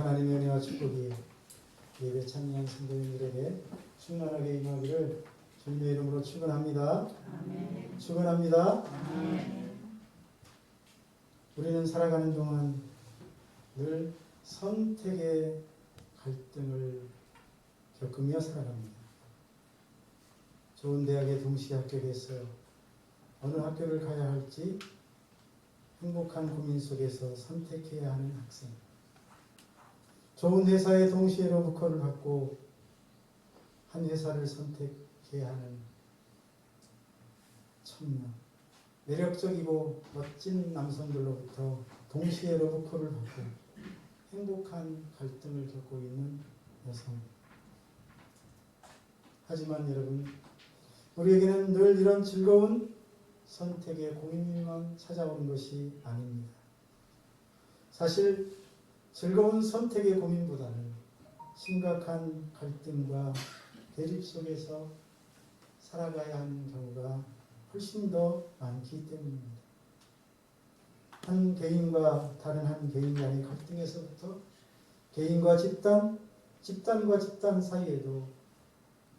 하나님의 은혜와 축복이 예배 참여한 성도님들에게 충만하게 임하기를 주님의 이름으로 축원합니다. 아멘. 축원합니다. 아멘. 우리는 살아가는 동안 늘 선택의 갈등을 겪으며 살아갑니다. 좋은 대학에 동시에 합격했어요. 어느 학교를 가야 할지 행복한 고민 속에서 선택해야 하는 학생. 좋은 회사에 동시에 로브콜을 받고 한 회사를 선택해야 하는 청년. 매력적이고 멋진 남성들로부터 동시에 로브콜을 받고 행복한 갈등을 겪고 있는 여성. 하지만 여러분, 우리에게는 늘 이런 즐거운 선택의 고민만 찾아오는 것이 아닙니다. 사실 즐거운 선택의 고민보다는 심각한 갈등과 대립 속에서 살아가야 하는 경우가 훨씬 더 많기 때문입니다. 한 개인과 다른 한 개인 간의 갈등에서부터 개인과 집단, 집단과 집단 사이에도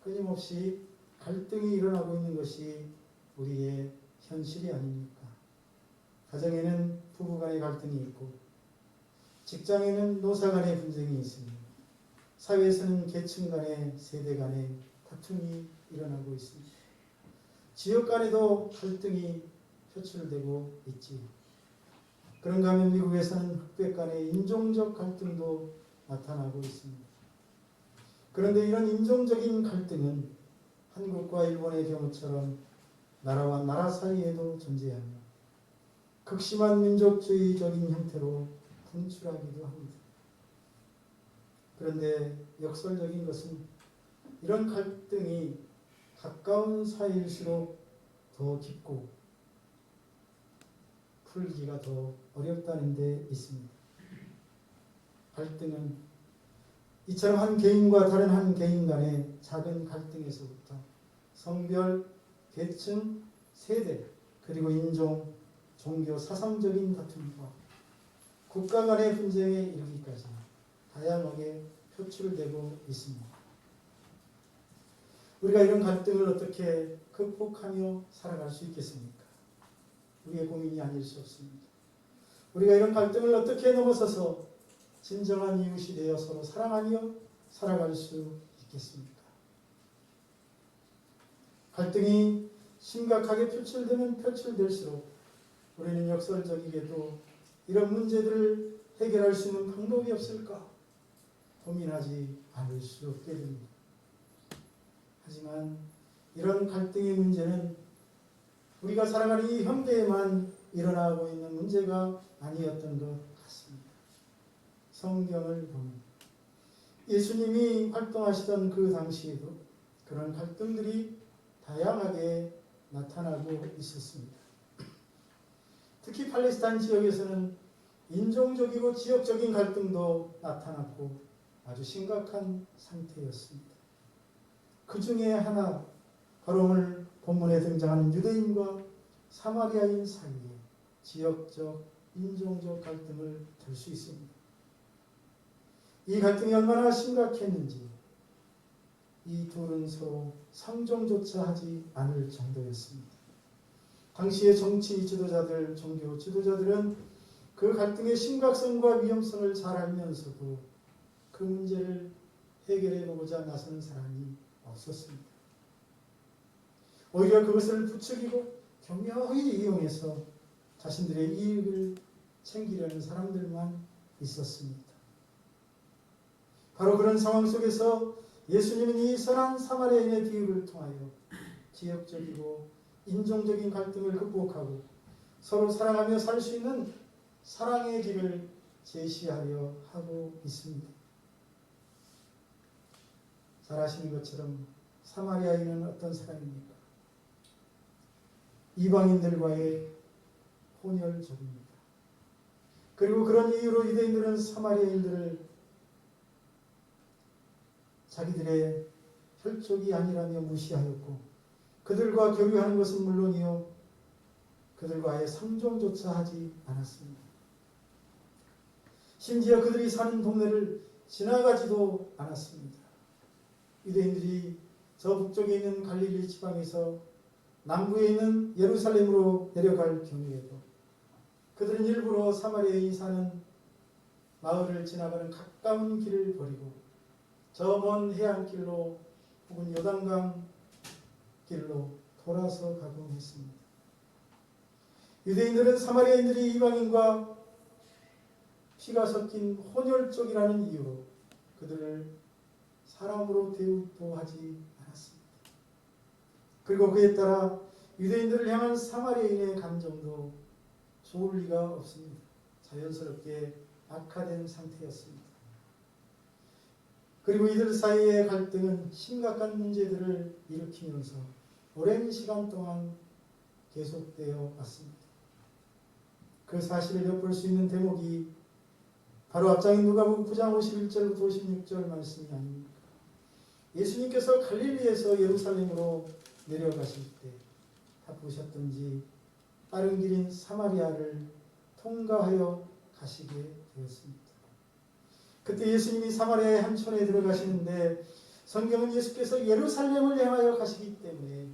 끊임없이 갈등이 일어나고 있는 것이 우리의 현실이 아닙니까? 가정에는 부부 간의 갈등이 있고 직장에는 노사 간의 분쟁이 있습니다. 사회에서는 계층 간의 세대 간의 다툼이 일어나고 있습니다. 지역 간에도 갈등이 표출되고 있지. 그런가 하면 미국에서는 흑백 간의 인종적 갈등도 나타나고 있습니다. 그런데 이런 인종적인 갈등은 한국과 일본의 경우처럼 나라와 나라 사이에도 존재하며 극심한 민족주의적인 형태로 분출하기도 합니다. 그런데 역설적인 것은 이런 갈등이 가까운 사이일수록 더 깊고 풀기가 더 어렵다는 데 있습니다. 갈등은 이처럼 한 개인과 다른 한 개인 간의 작은 갈등에서부터 성별, 계층, 세대, 그리고 인종, 종교, 사상적인 다툼과 국가 간의 분쟁에 이르기까지 다양하게 표출되고 있습니다. 우리가 이런 갈등을 어떻게 극복하며 살아갈 수 있겠습니까? 우리의 고민이 아닐 수 없습니다. 우리가 이런 갈등을 어떻게 넘어서서 진정한 이웃이 되어 서로 사랑하며 살아갈 수 있겠습니까? 갈등이 심각하게 표출되면 표출될수록 우리는 역설적이게도 이런 문제들을 해결할 수 있는 방법이 없을까 고민하지 않을 수 없게 됩니다. 하지만 이런 갈등의 문제는 우리가 살아가는 이 현대에만 일어나고 있는 문제가 아니었던 것 같습니다. 성경을 보면 예수님이 활동하시던 그 당시에도 그런 갈등들이 다양하게 나타나고 있었습니다. 특히 팔레스타인 지역에서는 인종적이고 지역적인 갈등도 나타났고 아주 심각한 상태였습니다. 그 중에 하나, 바로 오늘 본문에 등장하는 유대인과 사마리아인 사이에 지역적, 인종적 갈등을 들 수 있습니다. 이 갈등이 얼마나 심각했는지 이 둘은 서로 상종조차 하지 않을 정도였습니다. 당시의 정치 지도자들, 종교 지도자들은 그 갈등의 심각성과 위험성을 잘 알면서도 그 문제를 해결해 보고자 나서는 사람이 없었습니다. 오히려 그것을 부추기고 교묘히 이용해서 자신들의 이익을 챙기려는 사람들만 있었습니다. 바로 그런 상황 속에서 예수님은 이 선한 사마리아인의 비유를 통하여 지역적이고 인종적인 갈등을 극복하고 서로 사랑하며 살 수 있는 사랑의 길을 제시하려 하고 있습니다. 잘 아시는 것처럼 사마리아인은 어떤 사람입니까? 이방인들과의 혼혈족입니다. 그리고 그런 이유로 유대인들은 사마리아인들을 자기들의 혈족이 아니라며 무시하였고 그들과 교류하는 것은 물론이요 그들과 아예 상종조차 하지 않았습니다. 심지어 그들이 사는 동네를 지나가지도 않았습니다. 유대인들이 저 북쪽에 있는 갈릴리 지방에서 남부에 있는 예루살렘으로 내려갈 경우에도 그들은 일부러 사마리아인이 사는 마을을 지나가는 가까운 길을 버리고 저 먼 해안길로 혹은 요단강 길로 돌아서 가곤 했습니다. 유대인들은 사마리아인들이 이방인과 피가 섞인 혼혈족이라는 이유로 그들을 사람으로 대우도 하지 않았습니다. 그리고 그에 따라 유대인들을 향한 사마리아인의 감정도 좋을 리가 없습니다. 자연스럽게 악화된 상태였습니다. 그리고 이들 사이의 갈등은 심각한 문제들을 일으키면서 오랜 시간 동안 계속되어 왔습니다. 그 사실을 엿볼 수 있는 대목이 바로 앞장인 누가복음 9장 51절부터 56절 말씀이 아닙니까? 예수님께서 갈릴리에서 예루살렘으로 내려가실 때 바쁘셨던지 빠른 길인 사마리아를 통과하여 가시게 되었습니다. 그때 예수님이 사마리아의 한 촌에 들어가시는데 성경은 예수께서 예루살렘을 향하여 가시기 때문에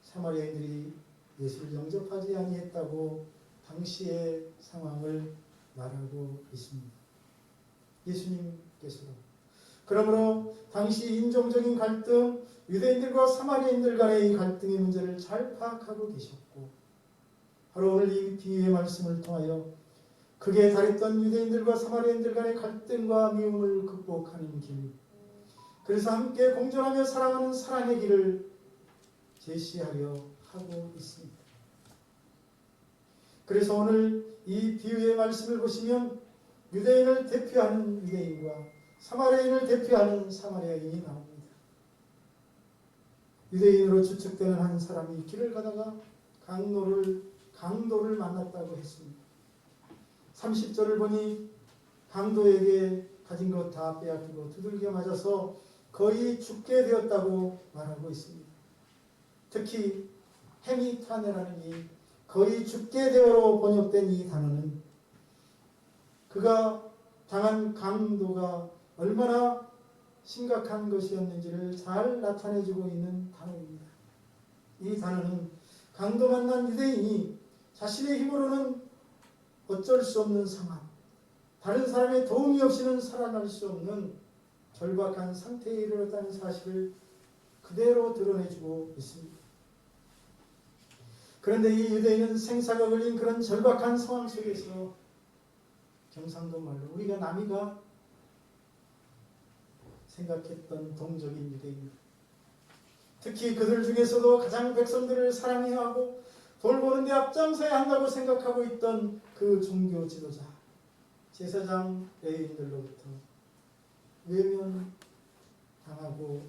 사마리아인들이 예수를 영접하지 아니했다고 당시의 상황을 말하고 있습니다. 예수님께서도. 그러므로 당시 인종적인 갈등, 유대인들과 사마리아인들 간의 이 갈등의 문제를 잘 파악하고 계셨고 바로 오늘 이 비유의 말씀을 통하여 극에 달했던 유대인들과 사마리아인들 간의 갈등과 미움을 극복하는 길, 그래서 함께 공존하며 사랑하는 사랑의 길을 제시하려 하고 있습니다. 그래서 오늘 이 비유의 말씀을 보시면 유대인을 대표하는 유대인과 사마리아인을 대표하는 사마리아인이 나옵니다. 유대인으로 추측되는 한 사람이 길을 가다가 강도를 만났다고 했습니다. 30절을 보니 강도에게 가진 것 다 빼앗기고 두들겨 맞아서 거의 죽게 되었다고 말하고 있습니다. 특히 헤미타네라는 이 거의 죽게 되어로 번역된 이 단어는 그가 당한 강도가 얼마나 심각한 것이었는지를 잘 나타내주고 있는 단어입니다. 이 단어는 강도 만난 유대인이 자신의 힘으로는 어쩔 수 없는 상황, 다른 사람의 도움이 없이는 살아날 수 없는 절박한 상태에 이르렀다는 사실을 그대로 드러내주고 있습니다. 그런데 이 유대인은 생사가 걸린 그런 절박한 상황 속에서 경상도 말로 우리가 남이가 생각했던 동적인 유대인, 특히 그들 중에서도 가장 백성들을 사랑해야 하고 돌보는 데 앞장서야 한다고 생각하고 있던 그 종교 지도자 제사장 레위인들로부터 외면당하고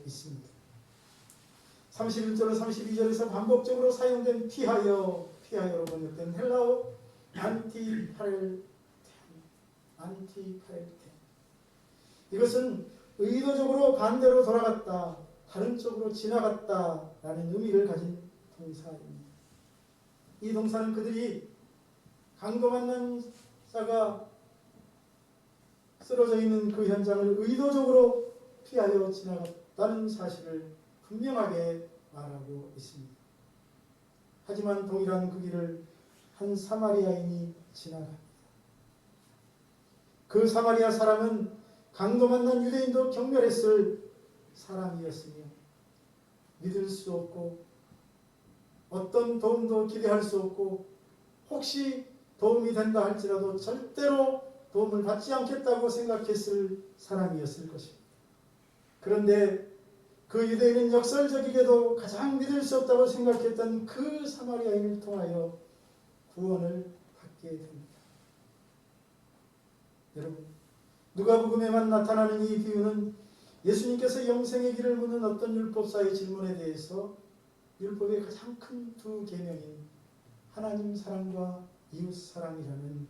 있습니다. 31절로 32절에서 반복적으로 사용된 피하여로 번역된 헬라어 안티파렐텐, 이것은 의도적으로 반대로 돌아갔다, 다른 쪽으로 지나갔다라는 의미를 가진 동사입니다. 이 동사는 그들이 강도 만난 자가 쓰러져 있는 그 현장을 의도적으로 피하여 지나갔다는 사실을 분명하게 말하고 있습니다. 하지만 동일한 그 길을 한 사마리아인이 지나갑니다. 그 사마리아 사람은 강도 만난 유대인도 경멸했을 사람이었으며 믿을 수 없고 어떤 도움도 기대할 수 없고 혹시 도움이 된다 할지라도 절대로 도움을 받지 않겠다고 생각했을 사람이었을 것입니다. 그런데 그 유대인은 역설적이게도 가장 믿을 수 없다고 생각했던 그 사마리아인을 통하여 구원을 받게 됩니다. 여러분, 누가복음에만 나타나는 이 비유는 예수님께서 영생의 길을 묻는 어떤 율법사의 질문에 대해서 율법의 가장 큰 두 계명인 하나님 사랑과 이웃 사랑이라는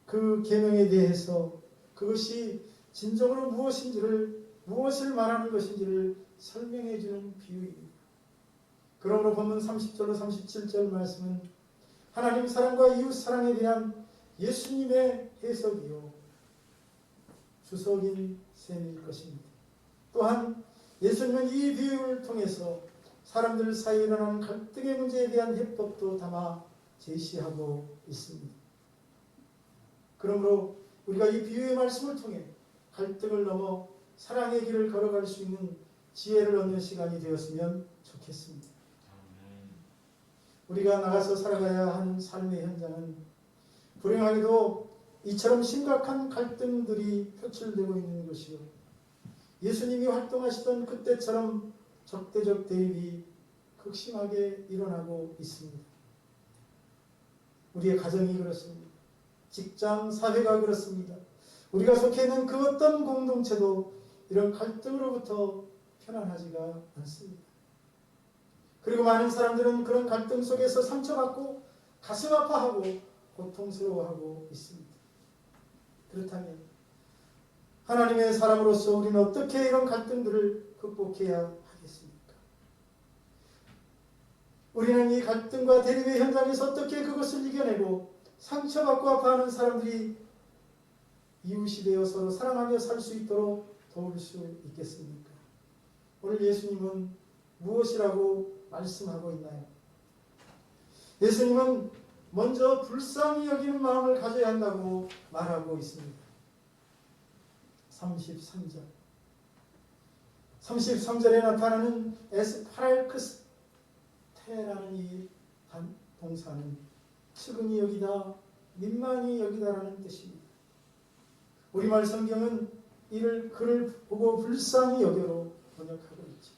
그 계명에 대해서 그것이 진정으로 무엇을 말하는 것인지를 설명해 주는 비유입니다. 그러므로 본문 30절로 37절 말씀은 하나님 사랑과 이웃 사랑에 대한 예수님의 해석이요 주석인 셈일 것입니다. 또한 예수님은 이 비유를 통해서 사람들 사이에 일어나는 갈등의 문제에 대한 해법도 담아 제시하고 있습니다. 그러므로 우리가 이 비유의 말씀을 통해 갈등을 넘어 사랑의 길을 걸어갈 수 있는 지혜를 얻는 시간이 되었으면 좋겠습니다. 우리가 나가서 살아가야 하는 삶의 현장은 불행하게도 이처럼 심각한 갈등들이 표출되고 있는 것이요, 예수님이 활동하시던 그때처럼 적대적 대립이 극심하게 일어나고 있습니다. 우리의 가정이 그렇습니다. 직장, 사회가 그렇습니다. 우리가 속해 있는 그 어떤 공동체도 이런 갈등으로부터 편안하지가 않습니다. 그리고 많은 사람들은 그런 갈등 속에서 상처받고 가슴 아파하고 고통스러워하고 있습니다. 그렇다면 하나님의 사람으로서 우리는 어떻게 이런 갈등들을 극복해야 하겠습니까? 우리는 이 갈등과 대립의 현장에서 어떻게 그것을 이겨내고 상처받고 아파하는 사람들이 이웃이 되어 서로 사랑하며 살 수 있도록 도울 수 있겠습니까? 오늘 예수님은 무엇이라고 말씀하고 있나요? 예수님은 먼저 불쌍히 여기는 마음을 가져야 한다고 말하고 있습니다. 33절에 나타나는 에스파랄크스테라는 이 동사는 측은히 여기다, 민망히 여기다라는 뜻입니다. 우리말 성경은 이를 그를 보고 불쌍히 여겨로 번역하고 있죠.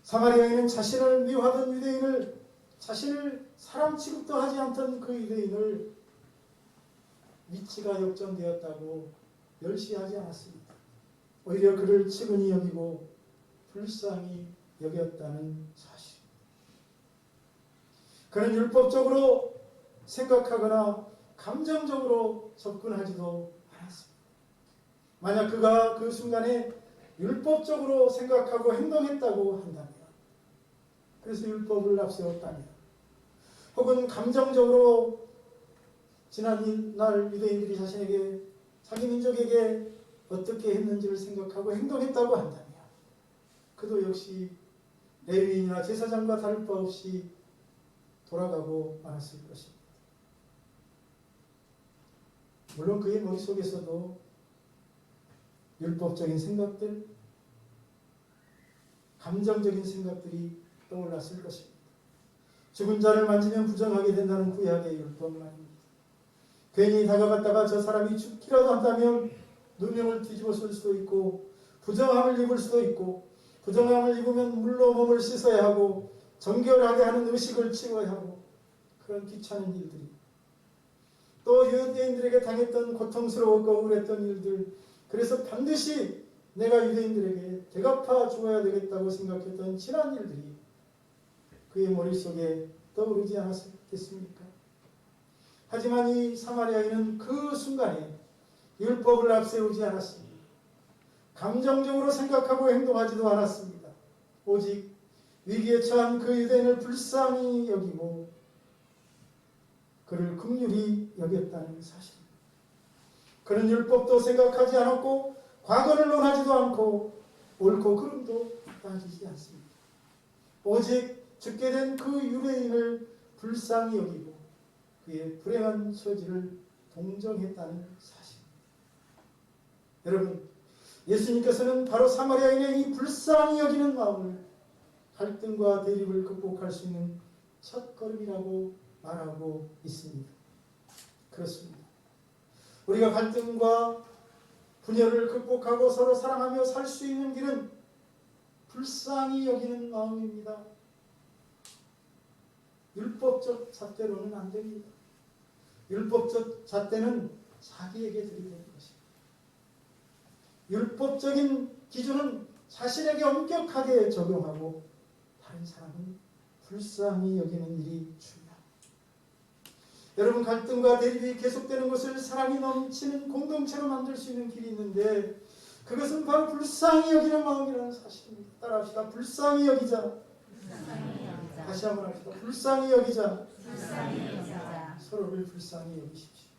사마리아인은 자신을 미워하던 유대인을, 자신을 사람 취급도 하지 않던 그 유대인을 위치가 역전되었다고 멸시하지 않았습니다. 오히려 그를 측은히 여기고 불쌍히 여겼다는 사실. 그는 율법적으로 생각하거나 감정적으로 접근하지도 않았습니다. 만약 그가 그 순간에 율법적으로 생각하고 행동했다고 한다면, 그래서 율법을 앞세웠다면, 혹은 감정적으로 지난날 유대인들이 자신에게, 자기 민족에게 어떻게 했는지를 생각하고 행동했다고 한다면 그도 역시 레위인이나 제사장과 다를 바 없이 돌아가고 말았을 것입니다. 물론 그의 머릿속에서도 율법적인 생각들, 감정적인 생각들이 떠올랐을 것입니다. 죽은 자를 만지면 부정하게 된다는 구약의 율법 말입니다. 괜히 다가갔다가 저 사람이 죽기라도 한다면 누명을 뒤집었을 수도 있고, 부정함을 입을 수도 있고, 부정함을 입으면 물로 몸을 씻어야 하고 정결하게 하는 의식을 치러야 하고, 그런 귀찮은 일들이, 또 유대인들에게 당했던 고통스러웠고 억울했던 일들, 그래서 반드시 내가 유대인들에게 대갚아 주어야 되겠다고 생각했던 지난 일들이 그의 머릿속에 떠오르지 않았겠습니까? 하지만 이 사마리아인은 그 순간에 율법을 앞세우지 않았습니다. 감정적으로 생각하고 행동하지도 않았습니다. 오직 위기에 처한 그 유대인을 불쌍히 여기고 그를 긍휼히 여겼다는 사실입니다. 그는 율법도 생각하지 않았고 과거를 논하지도 않고 옳고 그름도 따지지 않습니다. 오직 죽게 된 그 유대인을 불쌍히 여기고 그의 불행한 처지를 동정했다는 사실입니다. 여러분, 예수님께서는 바로 사마리아인의 이 불쌍히 여기는 마음을 갈등과 대립을 극복할 수 있는 첫걸음이라고 말하고 있습니다. 그렇습니다. 우리가 갈등과 분열을 극복하고 서로 사랑하며 살 수 있는 길은 불쌍히 여기는 마음입니다. 율법적 잣대로는 안 됩니다. 율법적 잣대는 자기에게 들이대는 것입니다. 율법적인 기준은 자신에게 엄격하게 적용하고 다른 사람은 불쌍히 여기는 일이 중요합니다. 여러분, 갈등과 대립이 계속되는 것을 사랑이 넘치는 공동체로 만들 수 있는 길이 있는데 그것은 바로 불쌍히 여기는 마음이라는 사실입니다. 따라합시다. 불쌍히 여기자. 다시 한번 합시다. 불쌍히 여기자. 서로를 불쌍히 여기십시오.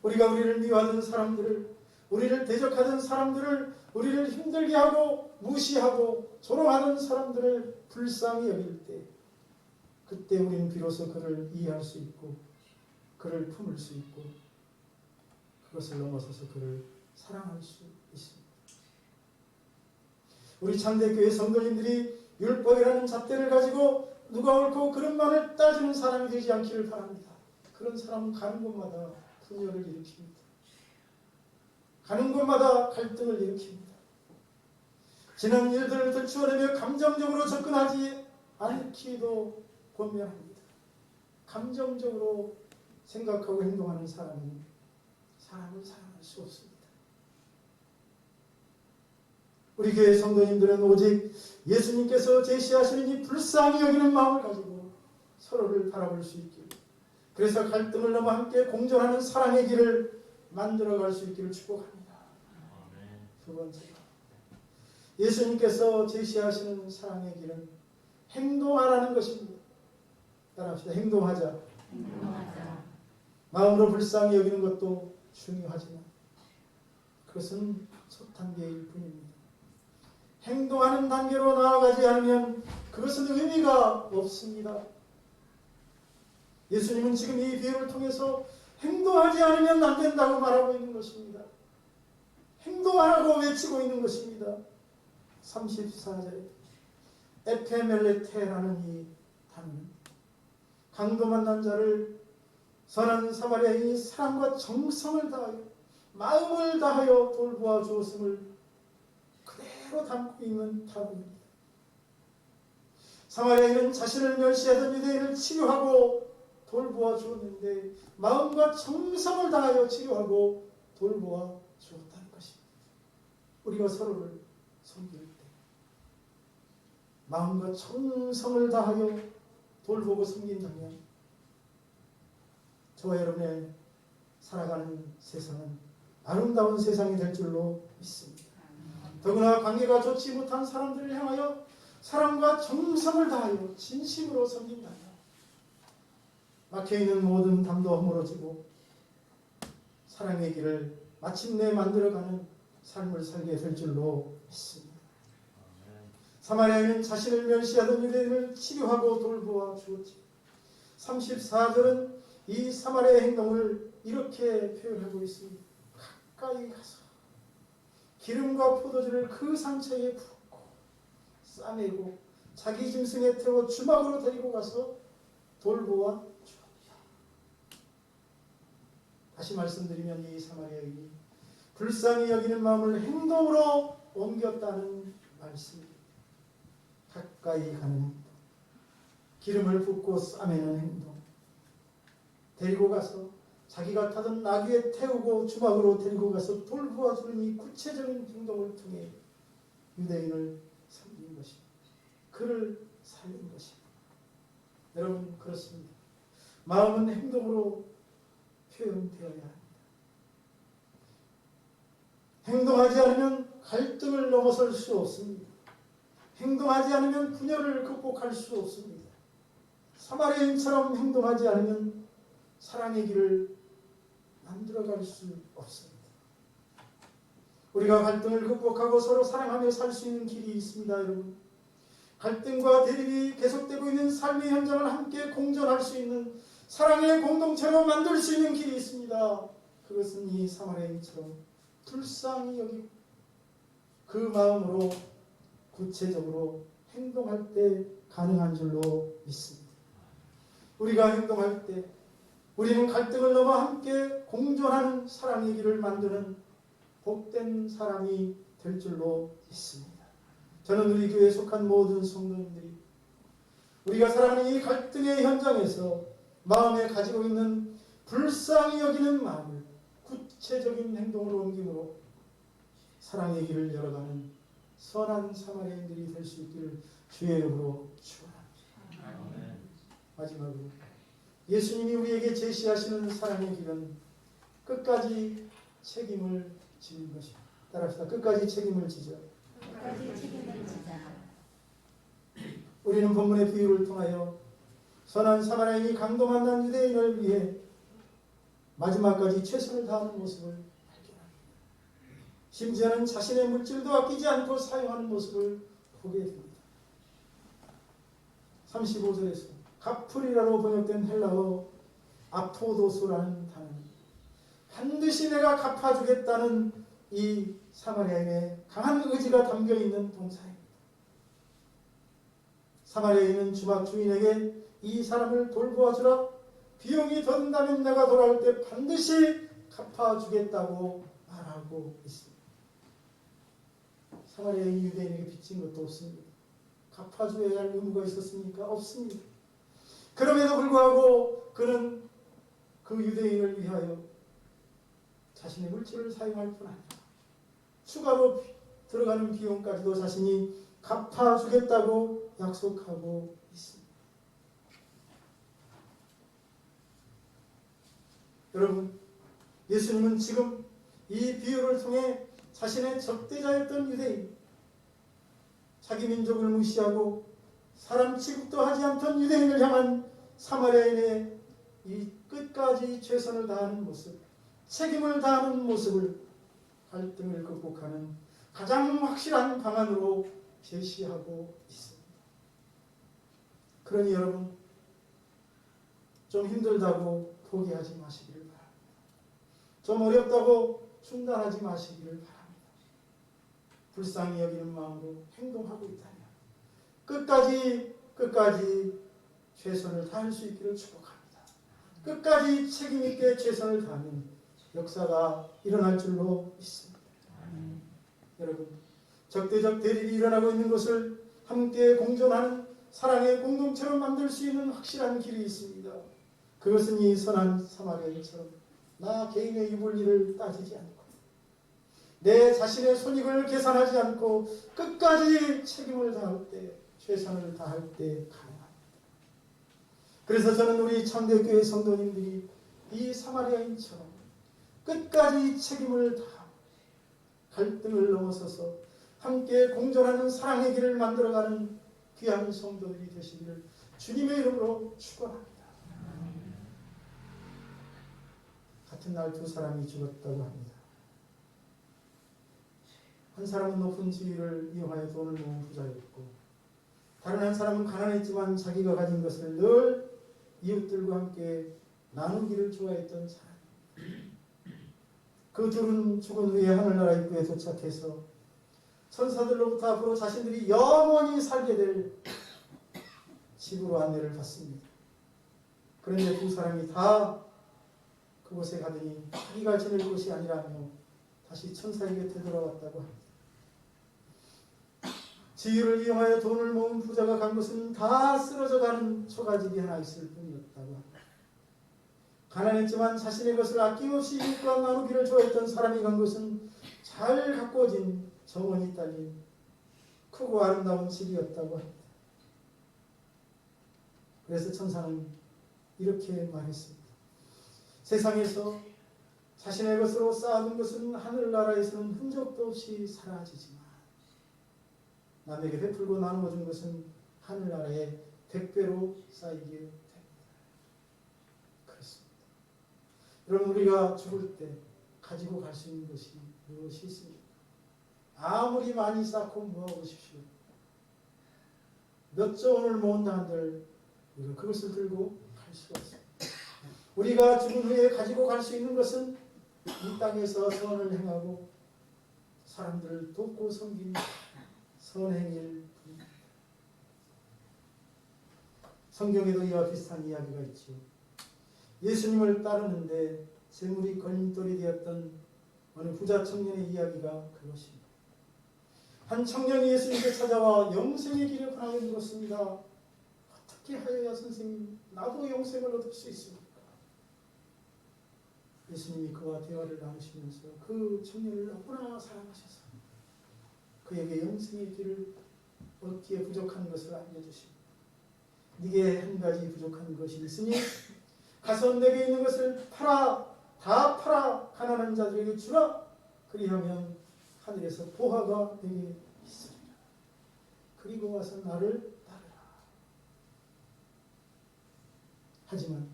우리가 우리를 미워하던 사람들을, 우리를 대적하던 사람들을, 우리를 힘들게 하고 무시하고 조롱하던 사람들을 불쌍히 여길 때, 그때 우리는 비로소 그를 이해할 수 있고 그를 품을 수 있고 그것을 넘어서서 그를 사랑할 수 있습니다. 우리 참대교회 성도님들이 율법이라는 잣대를 가지고 누가 옳고 그른만을 따지는 사람이 되지 않기를 바랍니다. 그런 사람은 가는 곳마다 분열을 일으킵니다. 가는 곳마다 갈등을 일으킵니다. 지난 일들을 들추어내며 감정적으로 접근하지 않기도 권면합니다. 감정적으로 생각하고 행동하는 사람은 사람을 사랑할 수 없습니다. 우리 교회 성도님들은 오직 예수님께서 제시하시는 이 불쌍히 여기는 마음을 가지고 서로를 바라볼 수 있기를, 그래서 갈등을 넘어 함께 공존하는 사랑의 길을 만들어갈 수 있기를 축복합니다. 두 번째, 예수님께서 제시하시는 사랑의 길은 행동하라는 것입니다. 따라합시다. 행동하자. 마음으로 불쌍히 여기는 것도 중요하지만 그것은 첫 단계일 뿐입니다. 행동하는 단계로 나아가지 않으면 그것은 의미가 없습니다. 예수님은 지금 이 비유를 통해서 행동하지 않으면 안 된다고 말하고 있는 것입니다. 행동하라고 외치고 있는 것입니다. 34절에 에페멜레테라는 이 단어는 강도 만난 자를 선한 사마리아인이 사랑과 정성을 다하여 마음을 다하여 돌보아 주었음을 그대로 담고 있는 단어입니다. 사마리아인은 자신을 멸시하던 유대인을 치료하고 돌보아 주었는데 마음과 정성을 다하여 치료하고 돌보아 주었다는 것입니다. 우리가 서로를 섬길 때 마음과 정성을 다하여 돌보고 섬긴다면 저와 여러분의 살아가는 세상은 아름다운 세상이 될 줄로 믿습니다. 더구나 관계가 좋지 못한 사람들을 향하여 사랑과 정성을 다하여 진심으로 섬긴다면 막혀있는 모든 담도 허물어지고 사랑의 길을 마침내 만들어가는 삶을 살게 될 줄로 믿습니다. 사마리아인은 자신을 멸시하던 유대인을 치료하고 돌보아 주었지. 34절은 이 사마리아의 행동을 이렇게 표현하고 있습니다. 가까이 가서 기름과 포도주를 그 상처에 붓고 싸매고 자기 짐승에 태워 주막으로 데리고 가서 돌보아 주었다. 다시 말씀드리면 이 사마리아인이 불쌍히 여기는 마음을 행동으로 옮겼다는 말씀입니다. 가까이 가는 행동, 기름을 붓고 싸매는 행동, 데리고 가서 자기가 타던 나귀에 태우고 주막으로 데리고 가서 돌보아 주는 이 구체적인 행동을 통해 유대인을 섬긴 것입니다. 그를 살린 것입니다. 여러분, 그렇습니다. 마음은 행동으로 표현되어야 합니다. 행동하지 않으면 갈등을 넘어설 수 없습니다. 행동하지 않으면 분열을 극복할 수 없습니다. 사마리아인처럼 행동하지 않으면 사랑의 길을 만들어갈 수 없습니다. 우리가 갈등을 극복하고 서로 사랑하며 살 수 있는 길이 있습니다, 여러분. 갈등과 대립이 계속되고 있는 삶의 현장을 함께 공존할 수 있는 사랑의 공동체로 만들 수 있는 길이 있습니다. 그것은 이 사마리아인처럼 불쌍히 여기고 그 마음으로 구체적으로 행동할 때 가능한 줄로 믿습니다. 우리가 행동할 때 우리는 갈등을 넘어 함께 공존하는 사랑의 길을 만드는 복된 사람이 될 줄로 믿습니다. 저는 우리 교회에 속한 모든 성도님들이 우리가 살아가는 이 갈등의 현장에서 마음에 가지고 있는 불쌍히 여기는 마음을 구체적인 행동으로 옮김으로 사랑의 길을 열어가는 선한 사마리아인들이 될 수 있기를 주의 이름으로 축원합니다. 마지막으로 예수님이 우리에게 제시하시는 사랑의 길은 끝까지 책임을 지는 것입니다. 따라합시다. 끝까지 책임을 지자. 우리는 본문의 비유를 통하여 선한 사마리아인이 강도 만난 유대인을 위해 마지막까지 최선을 다하는 모습을 발견합니다. 심지어는 자신의 물질도 아끼지 않고 사용하는 모습을 보게 됩니다. 35절에서 가프리라로 번역된 헬라어 아포도소라는 단어는 반드시 내가 갚아주겠다는 이 사마리아인의 강한 의지가 담겨있는 동사입니다. 사마리아인은 주막 주인에게 이 사람을 돌보아주라, 비용이 더 든다면 내가 돌아올 때 반드시 갚아주겠다고 말하고 있습니다. 사마리아인이 유대인에게 빚진 것도 없습니다. 갚아줘야 할 의무가 있었습니까? 없습니다. 그럼에도 불구하고 그는 그 유대인을 위하여 자신의 물질을 사용할 뿐 아니라 추가로 들어가는 비용까지도 자신이 갚아주겠다고 약속하고 있습니다. 여러분, 예수님은 지금 이 비유를 통해 자신의 적대자였던 유대인, 자기 민족을 무시하고 사람 취급도 하지 않던 유대인을 향한 사마리아인의 이 끝까지 최선을 다하는 모습, 책임을 다하는 모습을 갈등을 극복하는 가장 확실한 방안으로 제시하고 있습니다. 그러니 여러분, 좀 힘들다고 포기하지 마시기를 바랍니다. 좀 어렵다고 중단하지 마시기를 바랍니다. 불쌍히 여기는 마음으로 행동하고 있다면 끝까지 최선을 다할 수 있기를 축복합니다. 끝까지 책임있게 최선을 다하는 역사가 일어날 줄로 믿습니다. 여러분, 적대적 대립이 일어나고 있는 것을 함께 공존하는 사랑의 공동체로 만들 수 있는 확실한 길이 있습니다. 그것은 이 선한 사마리아인처럼 나 개인의 유불리를 따지지 않고 내 자신의 손익을 계산하지 않고 끝까지 책임을 다할 때, 최선을 다할 때 가능합니다. 그래서 저는 우리 창대교회 성도님들이 이 사마리아인처럼 끝까지 책임을 다하고 갈등을 넘어서서 함께 공존하는 사랑의 길을 만들어가는 귀한 성도들이 되시기를 주님의 이름으로 축원합니다. 같은 날 두 사람이 죽었다고 합니다. 한 사람은 높은 지위를 이용하여 돈을 모은 부자였고, 다른 한 사람은 가난했지만 자기가 가진 것을 늘 이웃들과 함께 나누기를 좋아했던 사람. 그 둘은 죽은 후에 하늘나라 입구에 도착해서 천사들로부터 앞으로 자신들이 영원히 살게 될 집으로 안내를 받습니다. 그런데 두 사람이 다 그곳에 가더니 자기가 지낼 곳이 아니라며 다시 천사의 곁에 돌아왔다고 합니다. 지위를 이용하여 돈을 모은 부자가 간 곳은 다 쓰러져가는 초가집이 하나 있을 뿐이었다고 합니다. 가난했지만 자신의 것을 아낌없이 이웃과 나누기를 좋아했던 사람이 간 곳은 잘 가꿔진 정원이 딸린 크고 아름다운 집이었다고 합니다. 그래서 천사는 이렇게 말했습니다. 세상에서 자신의 것으로 쌓아둔 것은 하늘나라에서는 흔적도 없이 사라지지만 남에게 베풀고 나누어준 것은 하늘나라에 100배로 쌓이게 됩니다. 그렇습니다. 여러분, 우리가 죽을 때 가지고 갈 수 있는 것이 무엇이 있습니까? 아무리 많이 쌓고 모아보십시오. 몇 조 원을 모은다 한들 우리가 그것을 들고 갈 수가 없습니다. 우리가 죽은 후에 가지고 갈 수 있는 것은 이 땅에서 선을 행하고 사람들을 돕고 섬기는 선행일 뿐입니다. 성경에도 이와 비슷한 이야기가 있죠. 예수님을 따르는데 재물이 걸림돌이 되었던 어느 부자 청년의 이야기가 그것입니다. 한 청년이 예수님께 찾아와 영생의 길을 권하여 물었습니다. 어떻게 하여야 선생님, 나도 영생을 얻을 수 있습니까? 예수님이 그와 대화를 나누시면서 그 청년을 너무나 사랑하셔서 그에게 영생의 길을 얻기에 부족한 것을 알려주십니다. 네게 한 가지 부족한 것이 있으니 가서 내게 있는 것을 팔아, 다 팔아 가난한 자들에게 주라. 그리하면 하늘에서 보화가 내게 있으리라. 그리고 와서 나를 따르라. 하지만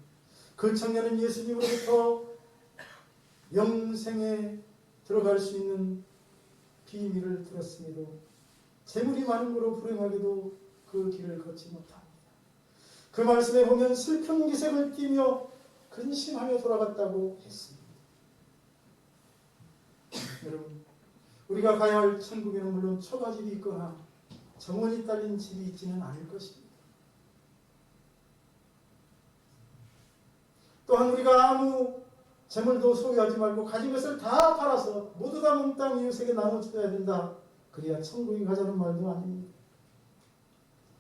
그 청년은 예수님으로부터 영생에 들어갈 수 있는 비밀을 들었음에도 재물이 많은 거로 불행하게도 그 길을 걷지 못합니다. 그 말씀에 보면 슬픈 기색을 띠며 근심하며 돌아갔다고 했습니다. 여러분, 우리가 가야 할 천국에는 물론 초가집이 있거나 정원이 딸린 집이 있지는 않을 것입니다. 또한 우리가 아무 재물도 소유하지 말고 가진 것을 다 팔아서 모두 다 몽땅 이웃에게 나눠줘야 된다. 그래야 천국에 가자는 말도 아닙니다.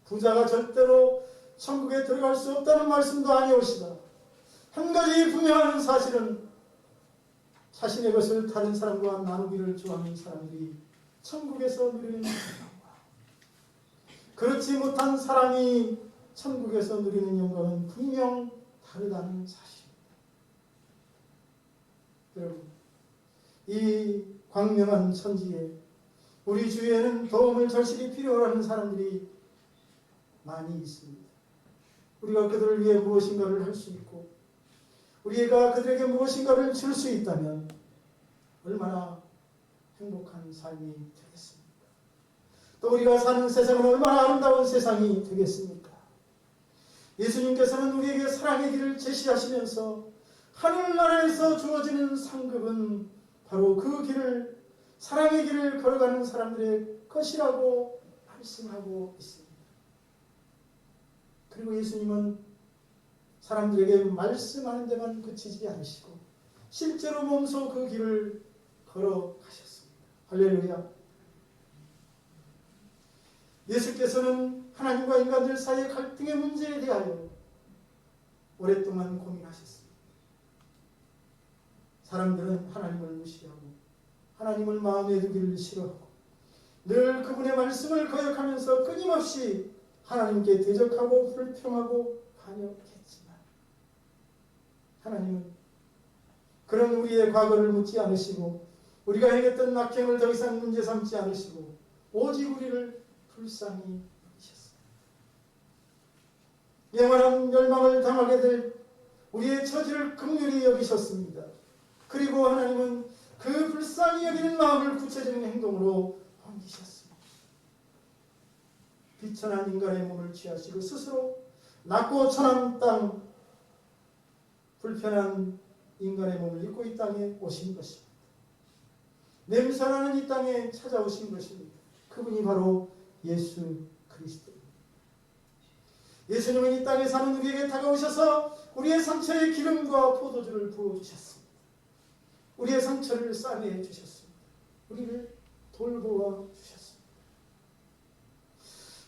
부자가 절대로 천국에 들어갈 수 없다는 말씀도 아니오시다. 한 가지 분명한 사실은 자신의 것을 다른 사람과 나누기를 좋아하는 사람들이 천국에서 누리는 영광과 그렇지 못한 사람이 천국에서 누리는 영광은 분명 다르다는 사실입니다. 여러분, 이 광명한 천지에 우리 주위에는 도움을 절실히 필요로 하는 사람들이 많이 있습니다. 우리가 그들을 위해 무엇인가를 할 수 있고 우리가 그들에게 무엇인가를 줄 수 있다면 얼마나 행복한 삶이 되겠습니까? 또 우리가 사는 세상은 얼마나 아름다운 세상이 되겠습니까? 예수님께서는 우리에게 사랑의 길을 제시하시면서 하늘나라에서 주어지는 상급은 바로 그 길을, 사랑의 길을 걸어가는 사람들의 것이라고 말씀하고 있습니다. 그리고 예수님은 사람들에게 말씀하는 데만 그치지 않으시고 실제로 몸소 그 길을 걸어가셨습니다. 할렐루야. 예수께서는 하나님과 인간들 사이의 갈등의 문제에 대하여 오랫동안 고민하셨습니다. 사람들은 하나님을 무시하고 하나님을 마음에 두기를 싫어하고 늘 그분의 말씀을 거역하면서 끊임없이 하나님께 대적하고 불평하고 반역했지만 하나님은 그런 우리의 과거를 묻지 않으시고 우리가 행했던 악행을 더 이상 문제 삼지 않으시고 오직 우리를 불쌍히 여기셨습니다. 영원한 멸망을 당하게 될 우리의 처지를 긍휼히 여기셨습니다. 그리고 하나님은 그 불쌍히 여기는 마음을 구체적인 행동으로 옮기셨습니다. 비천한 인간의 몸을 취하시고 스스로 낮고 천한 땅 불편한 인간의 몸을 입고 이 땅에 오신 것입니다. 냄새나는 이 땅에 찾아오신 것입니다. 그분이 바로 예수 그리스도입니다. 예수님은 이 땅에 사는 우리에게 다가오셔서 우리의 상처에 기름과 포도주를 부어주셨습니다. 우리의 상처를 싸매해 주셨습니다. 우리를 돌보아 주셨습니다.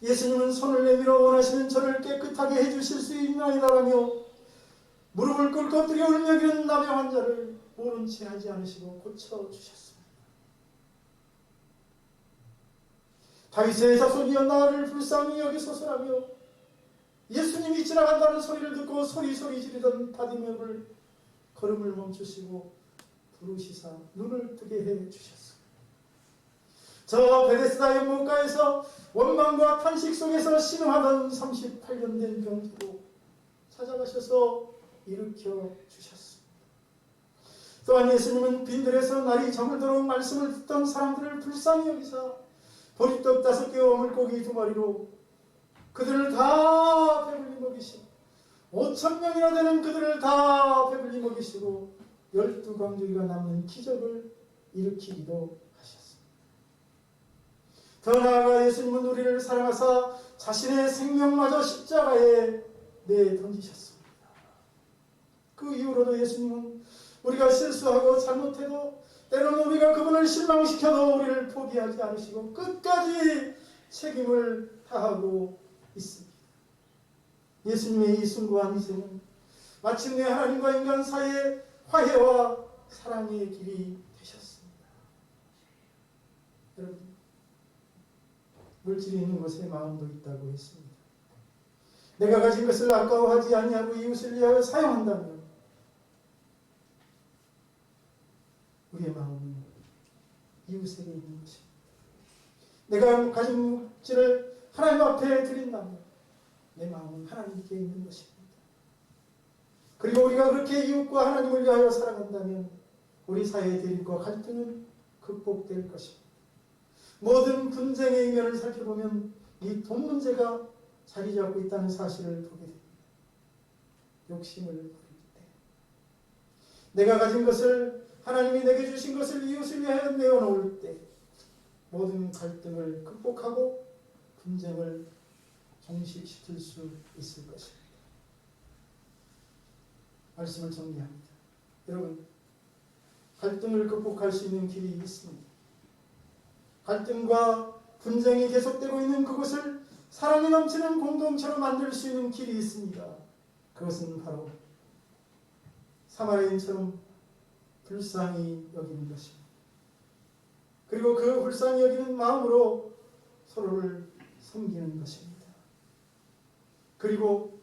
예수님은 손을 내밀어 원하시는 저를 깨끗하게 해주실 수 있나이다라며 무릎을 꿇고 엎드려 울며 기는 남의 환자를 모른 채 하지 않으시고 고쳐주셨습니다. 다윗의 자손이여 나를 불쌍히 여기소서라며 예수님이 지나간다는 소리를 듣고 소리소리 지르던 바디메오를 걸음을 멈추시고 부르시사 눈을 뜨게 해주셨습니다. 저 베데스다 연못가에서 원망과 탄식 속에서 신음하던 38년 된 병자도 찾아가셔서 일으켜 주셨습니다. 또한 예수님은 빈들에서 날이 저물도록 말씀을 듣던 사람들을 불쌍히 여기사 보리떡 5개와 물고기 2마리로 그들을 다 배불리 먹이시고 5,000명이나 되는 그들을 다 배불리 먹이시고 12광주리가 남는 기적을 일으키기도 하셨습니다. 더 나아가 예수님은 우리를 사랑하사 자신의 생명마저 십자가에 내던지셨습니다. 그 이후로도 예수님은 우리가 실수하고 잘못해도 때로는 우리가 그분을 실망시켜도 우리를 포기하지 않으시고 끝까지 책임을 다하고 있습니다. 예수님의 이 숭고한 희생은 마침내 하나님과 인간 사이의 화해와 사랑의 길이 되셨습니다. 여러분, 물질이 있는 곳에 마음도 있다고 했습니다. 내가 가진 것을 아까워하지 아니하고 이웃을 위하여 사용한다면 우리의 마음은 이웃에게 있는 것입니다. 내가 가진 물질을 하나님 앞에 드린다면 내 마음은 하나님께 있는 것입니다. 그리고 우리가 그렇게 이웃과 하나님을 위하여 살아간다면 우리 사회의 대립과 갈등은 극복될 것입니다. 모든 분쟁의 이면을 살펴보면 이 돈 문제가 자리 잡고 있다는 사실을 보게 됩니다. 욕심을 부릴 때, 내가 가진 것을, 하나님이 내게 주신 것을 이웃을 위하여 내어놓을 때 모든 갈등을 극복하고 분쟁을 종식시킬 수 있을 것입니다. 말씀을 정리합니다. 여러분, 갈등을 극복할 수 있는 길이 있습니다. 갈등과 분쟁이 계속되고 있는 그곳을 사랑이 넘치는 공동체로 만들 수 있는 길이 있습니다. 그것은 바로 사마리아인처럼 불쌍히 여기는 것입니다. 그리고 그 불쌍히 여기는 마음으로 서로를 섬기는 것입니다. 그리고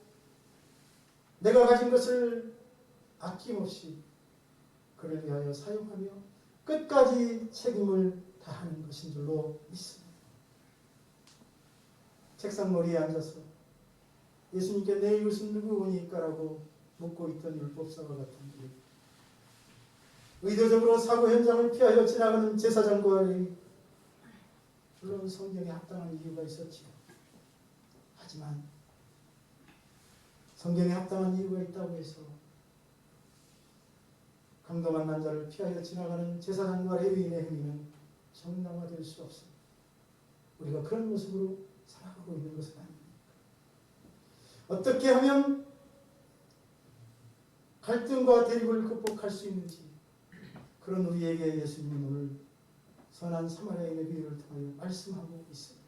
내가 가진 것을 아낌없이 그를 위하여 사용하며 끝까지 책임을 다하는 것인 줄로 믿습니다. 책상머리에 앉아서 예수님께 내 이웃은 누구니까라고 묻고 있던 율법사와 같은 일, 의도적으로 사고 현장을 피하여 지나가는 제사장과의, 물론 성경에 합당한 이유가 있었지요. 하지만 성경에 합당한 이유가 있다고 해서 강도 만난 자를 피하여 지나가는 제사장과 레위인의 행위는 정당화될 수 없습니다. 우리가 그런 모습으로 살아가고 있는 것은 아닙니까? 어떻게 하면 갈등과 대립을 극복할 수 있는지, 그런 우리에게 예수님은 오늘 선한 사마리아인의 비유를 통하여 말씀하고 있습니다.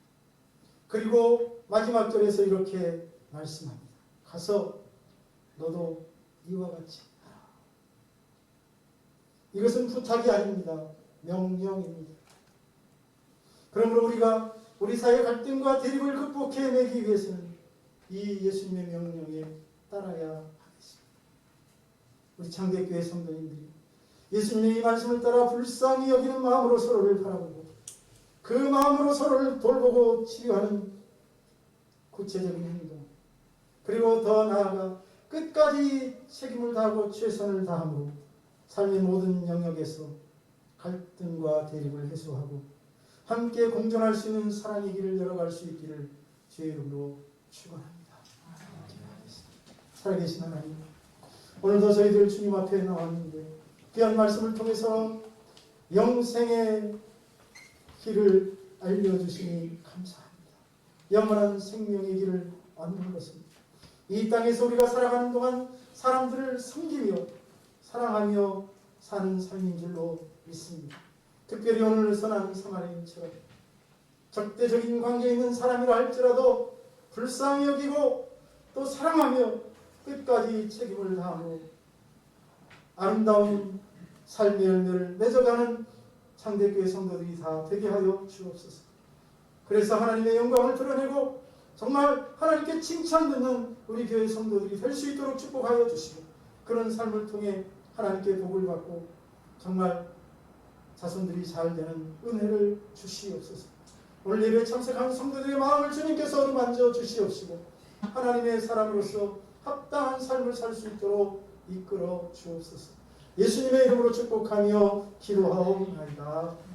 그리고 마지막 절에서 이렇게 말씀합니다. 가서 너도 이와 같이 하라. 이것은 부탁이 아닙니다. 명령입니다. 그러므로 우리가 우리 사회 갈등과 대립을 극복해내기 위해서는 이 예수님의 명령에 따라야 하겠습니다. 우리 창대교회 성도님들이 예수님의 이 말씀을 따라 불쌍히 여기는 마음으로 서로를 바라보고 그 마음으로 서로를 돌보고 치료하는 구체적인 행동, 그리고 더 나아가 끝까지 책임을 다하고 최선을 다함으로 삶의 모든 영역에서 갈등과 대립을 해소하고 함께 공존할 수 있는 사랑의 길을 열어갈 수 있기를 주의 이름으로 축원합니다. 살아계신 하나님, 오늘도 저희들 주님 앞에 나왔는데 귀한 말씀을 통해서 영생의 길을 알려주시니 감사합니다. 영원한 생명의 길을 얻는 것입니다. 이 땅에서 우리가 살아가는 동안 사람들을 섬기며 사랑하며 사는 삶인 줄로 믿습니다. 특별히 오늘 선한 사마리아인처럼 적대적인 관계에 있는 사람이라 할지라도 불쌍히 여기고 또 사랑하며 끝까지 책임을 다하고 아름다운 삶의 열매를 맺어가는 창대교회 성도들이 다 되게 하여 주옵소서. 그래서 하나님의 영광을 드러내고 정말 하나님께 칭찬듣는 우리 교회 성도들이 될 수 있도록 축복하여 주시고, 그런 삶을 통해 하나님께 복을 받고 정말 자손들이 잘 되는 은혜를 주시옵소서. 오늘 예배에 참석한 성도들의 마음을 주님께서 어루만져 주시옵시고 하나님의 사람으로서 합당한 삶을 살 수 있도록 이끌어 주옵소서. 예수님의 이름으로 축복하며 기도하옵나이다.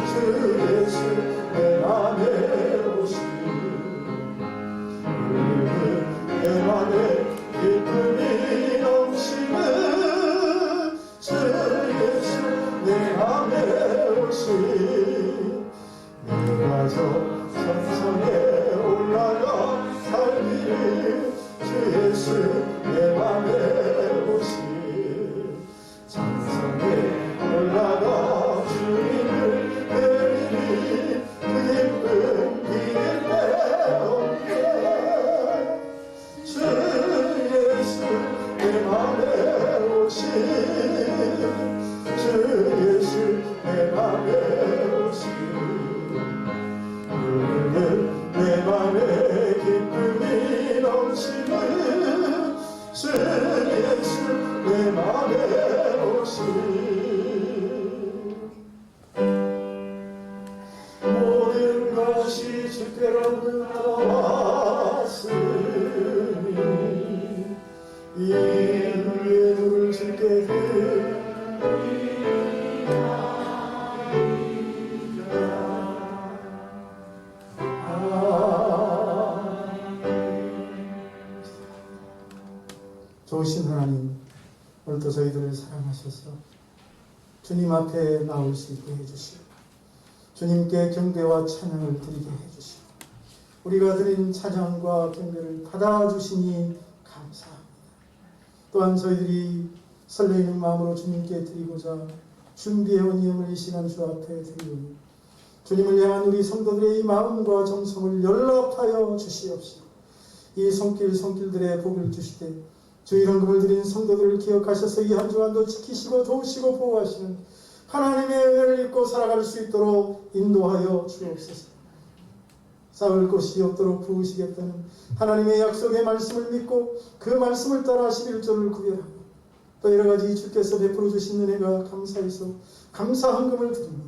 주 예수 내 맘에 오시니 내 맘에 기쁨이 넘치는 주 예수 내 맘에 오시니 내가 저 천성에 올라가 살리니 주 예수 내 맘에 오시니 천성에 올라가 주님을 내리니 그 기쁨 비길 데 없네 주 예수 내 맘에 오시니 주 예수 내 맘에 오시니 내 맘에 기쁨이 넘치는 주 예수 내 맘에 오시니 모든 것이 주께로부터 왔으니 이 위에 누를 주께 좋으신 하나님, 오늘도 저희들을 사랑하셔서 주님 앞에 나올 수 있게 해주시고 주님께 경배와 찬양을 드리게 해주시고 우리가 드린 찬양과 경배를 받아주시니 감사합니다. 또한 저희들이 설레이는 마음으로 주님께 드리고자 준비해온 예물을 이 시간 주 앞에 드리오니 주님을 향한 우리 성도들의 이 마음과 정성을 연락하여 주시옵시고 이 손길들의 복을 주시되 주 이런금을 드린 성도들을 기억하셔서 이 한 주간도 지키시고 도우시고 보호하시는 하나님의 은혜를 입고 살아갈 수 있도록 인도하여 주옵소서. 싸울 곳이 없도록 부으시겠다는 하나님의 약속의 말씀을 믿고 그 말씀을 따라 11조를 구별하고 또 여러가지 주께서 베풀어 주신 은혜가 감사해서 감사헌금을 드리며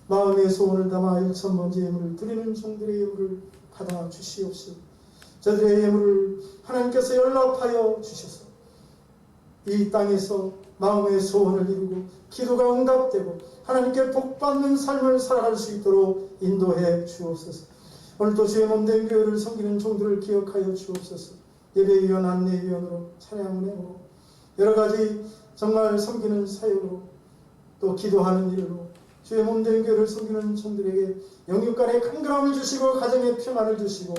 마음의 소원을 담아 일천번째 예물을 드리는 종들의 예물을 받아 주시옵시고 저들의 예물을 하나님께서 연락하여 주셔서 이 땅에서 마음의 소원을 이루고 기도가 응답되고 하나님께 복받는 삶을 살아갈 수 있도록 인도해 주옵소서. 오늘도 주의 몸된 교회를 섬기는 종들을 기억하여 주옵소서. 예배위원 안내위원으로 찬양 은혜로 여러가지 정말 섬기는 사역으로 또 기도하는 일로 주의 몸된 교회를 섬기는 종들에게 영육간의 강건함을 주시고 가정의 평안을 주시고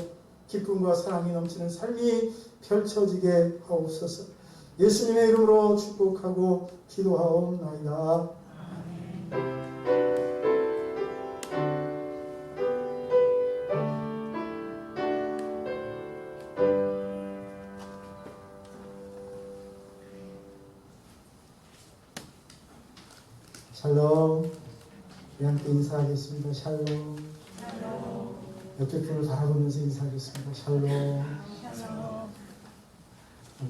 기쁨과 사랑이 넘치는 삶이 펼쳐지게 하옵소서. 예수님의 이름으로 축복하고 기도하옵나이다. 샬롬. 우리 함께 인사하겠습니다. 샬롬. 옆에 분을 바라보면서 인사하겠습니다. 샬롬.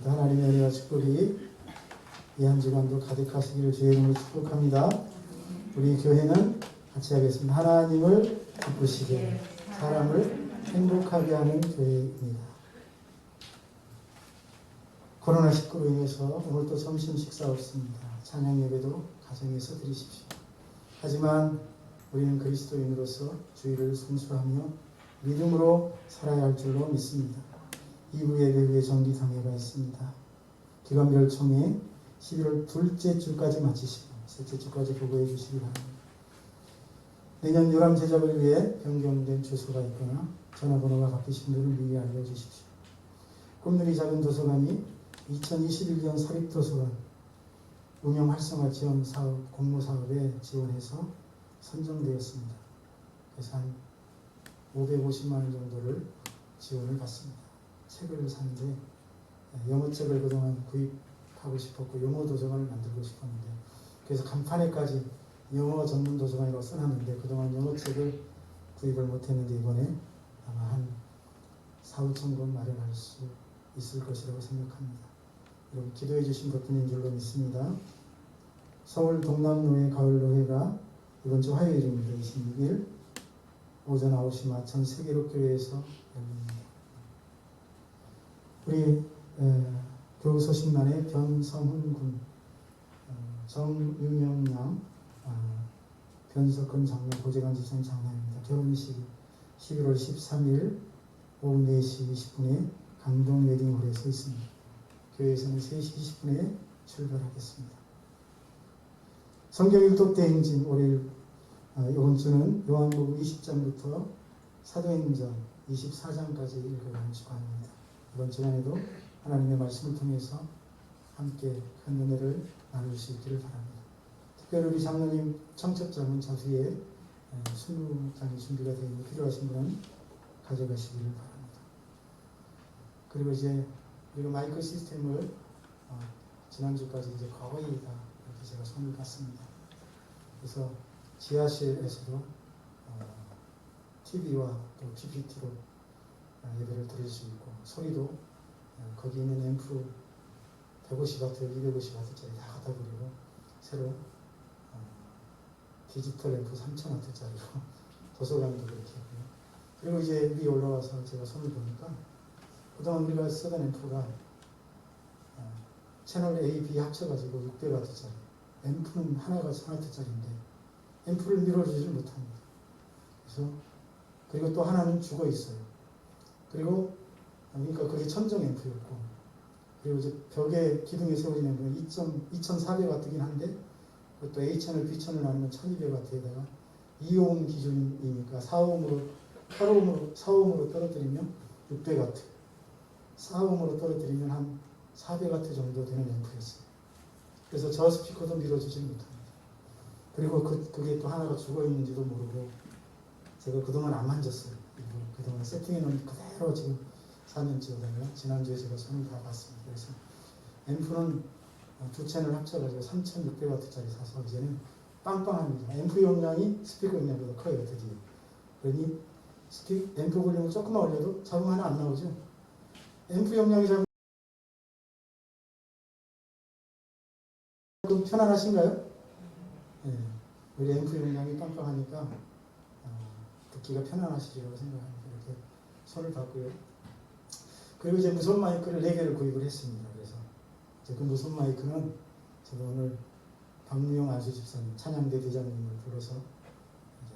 하나님의 은혜와 축복이 이 한 주간도 가득하시기를 주의 이름으로 축복합니다. 우리 교회는 같이 하겠습니다. 하나님을 기쁘시게 사람을 행복하게 하는 교회입니다. 코로나19로 인해서 오늘도 점심 식사 없습니다. 찬양 예배도 가정에서 드리십시오. 하지만 우리는 그리스도인으로서 주의를 순수하며 믿음으로 살아야 할 줄로 믿습니다. 2부 예배 후에 정기상회가 있습니다. 기관별 총회 11월 둘째 주까지 마치시고 셋째 주까지 보고해 주시기 바랍니다. 내년 요람 제작을 위해 변경된 주소가 있거나 전화번호가 바뀌신 분을 미리 알려주십시오. 꿈들이 작은 도서관이 2021년 사립도서관 운영 활성화 지원 사업 공모 사업에 지원해서 선정되었습니다. 그래서 한 550만 원 정도를 지원을 받습니다. 책을 사는데 영어책을 그동안 구입하고 싶었고 영어 도서관을 만들고 싶었는데 그래서 간판에까지 영어 전문 도서관이라고 써놨는데 그동안 영어책을 구입을 못했는데 이번에 아마 한 4,5천 권 마련할 수 있을 것이라고 생각합니다. 여러분 기도해 주신 덕분인 줄로 믿습니다. 서울 동남로의 가을노회가 이번 주 화요일입니다. 26일 오전 9시 마천 세계로교회에서 열립니다. 우리 교우 소식란의 변성훈 군, 정유명 양 변석근 장로, 고재관 집사님 장남입니다. 결혼식이 11월 13일 오후 4시 20분에 강동 웨딩홀에서 있습니다. 교회에서는 3시 20분에 출발하겠습니다. 성경 율독 대행진 월요일 이번 주는 요한복음 20장부터 사도행전 24장까지 읽어가는 주간입니다. 이번 주간에도 하나님의 말씀을 통해서 함께 큰 은혜를 나눌 수 있기를 바랍니다. 특별히 우리 장로님 청첩장은 저 뒤에 20장이 준비가 되어 있는 필요하신 분은 가져가시기를 바랍니다. 그리고 이제 우리가 마이크 시스템을 지난주까지 이제 거의 다 이렇게 제가 손을 봤습니다. 그래서 지하실에서도 TV와 또 PPT로 예배를 드릴 수 있고, 소리도 거기 있는 앰프 150W, 250W짜리 다 갖다 버리고 새로 디지털 앰프 3000W짜리로 도서관도 그렇게 했고요. 그리고 이제 위에 올라와서 제가 손을 보니까 그동안 우리가 쓰던 앰프가 채널 A, B 합쳐가지고 600W짜리, 앰프는 하나가 1000W짜리인데 앰프를 밀어주질 못합니다. 그리고 또 하나는 죽어 있어요. 그리고 그러니까 그게 천정 앰프였고, 그리고 이제 벽에 기둥에 세워진 앰프는 2400W긴 한데 또 A 채널, B 채널 나누면 1200W에다가 2옴 기준이니까 4옴으로 떨어뜨리면 600W, 4옴으로 떨어뜨리면 한 400W 정도 되는 앰프였어요. 그래서 저 스피커도 밀어주지 못합니다. 그리고 그게 또 하나가 죽어 있는지도 모르고 제가 그동안 안 만졌어요. 그동안 세팅해 놓은 그대로 지금 4년째거든요. 지난주에 제가 손을 다 봤습니다. 그래서 앰프는 두 채널 합쳐가지고 3600W짜리 사서 이제는 빵빵합니다. 앰프 용량이 스피커 용량보다 커요, 드디어. 그러니 앰프 볼륨을 조금만 올려도 잡음 하나 안 나오죠. 앰프 용량이 잡음 편안하신가요? 네. 우리 앰프 용량이 빵빵하니까 듣기가 편안하시리라고 생각합니다. 이렇게 손을 봤고요. 그리고 이제 무선 마이크를 4개를 구입을 했습니다. 그래서 이제 그 무선 마이크는 제가 오늘 박무용 안수집사님, 찬양대 대장님을 불러서 이제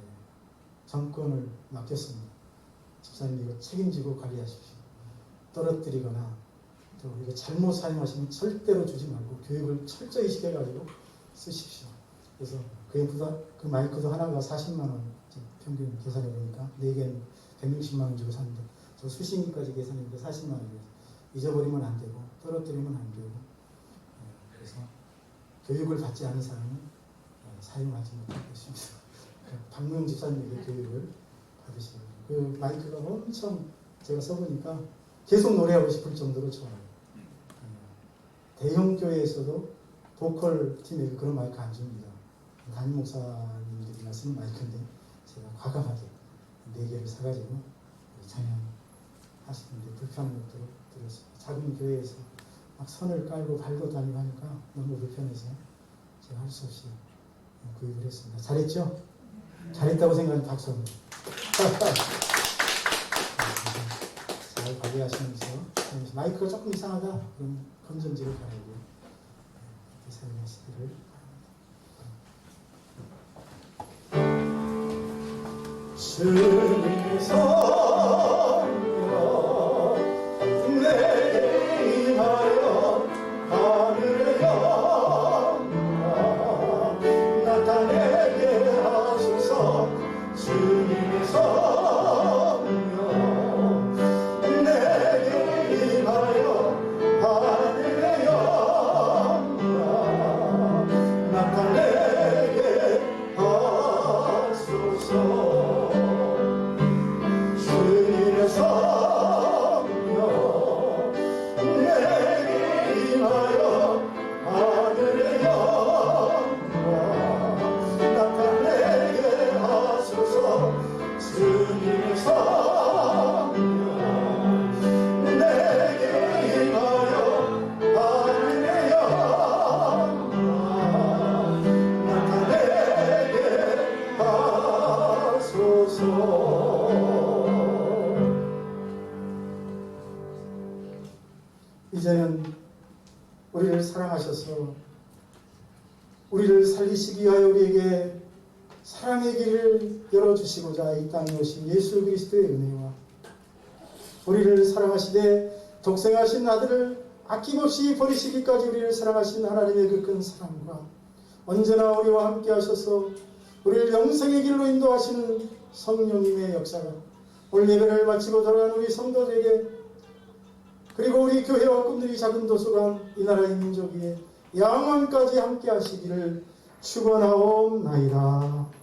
정권을 맡겼습니다. 집사님 이거 책임지고 관리하십시오. 떨어뜨리거나 또 이거 잘못 사용하시면 절대로 주지 말고 교육을 철저히 시켜가지고 쓰십시오. 그래서 그 마이크도 하나가 40만 원 평균 계산해 보니까 4개는 160만 원 주고 샀는데 저 수신기까지 계산했는데 40만 원이에요. 잊어버리면 안 되고 떨어뜨리면 안 되고, 그래서 교육을 받지 않은 사람은 사용하지 못할 것입니다. 박무용 집사님에게 교육을 받으시고, 그 마이크가 엄청 제가 써보니까 계속 노래하고 싶을 정도로 좋아요. 대형 교회에서도 보컬 팀에게 그런 마이크 안 줍니다. 담임 목사님들이나 쓰는 마이크인데 제가 과감하게 4개를 사가지고 찬양하시는데 불편한 것도 들었습니다. 작은 교회에서 막 선을 깔고 밟고 다니고 하니까 너무 불편해서 제가 할 수 없이 구입을 했습니다. 잘했죠? 잘했다고 생각하는 박수 한번. 잘 관리하시면서 마이크가 조금 이상하다 그럼 건전지를 갈아고 이렇게 사용하시기를 바랍니다. 주님의 성령 내게 임하여 하늘의 영광 나타내게 하소서. 주님의 성령 내게 임하여 하늘의 영광 나타내게 하소서. 주님의 성령 내게 임하여 하늘의 영광 나타내게 하소서. 주님의 성령 내게 임하여 하늘의 영광 나타내게 하소서. 이제는 우리를 사랑하셔서 우리를 살리시기 위하여 우리에게 사랑 사랑의 길을 열어주시고자 이 땅에 오신 예수 그리스도의 은혜와 우리를 사랑하시되 독생하신 아들을 아낌없이 버리시기까지 우리를 사랑하신 하나님의 그 큰 사랑과 언제나 우리와 함께 하셔서 우리를 영생의 길로 인도하시는 성령님의 역사가 오늘 예배를 마치고 돌아간 우리 성도들에게 그리고 우리 교회와 꿈들이 작은 도서관 이 나라의 민족 위에 영원까지 함께 하시기를 축원하옵나이다.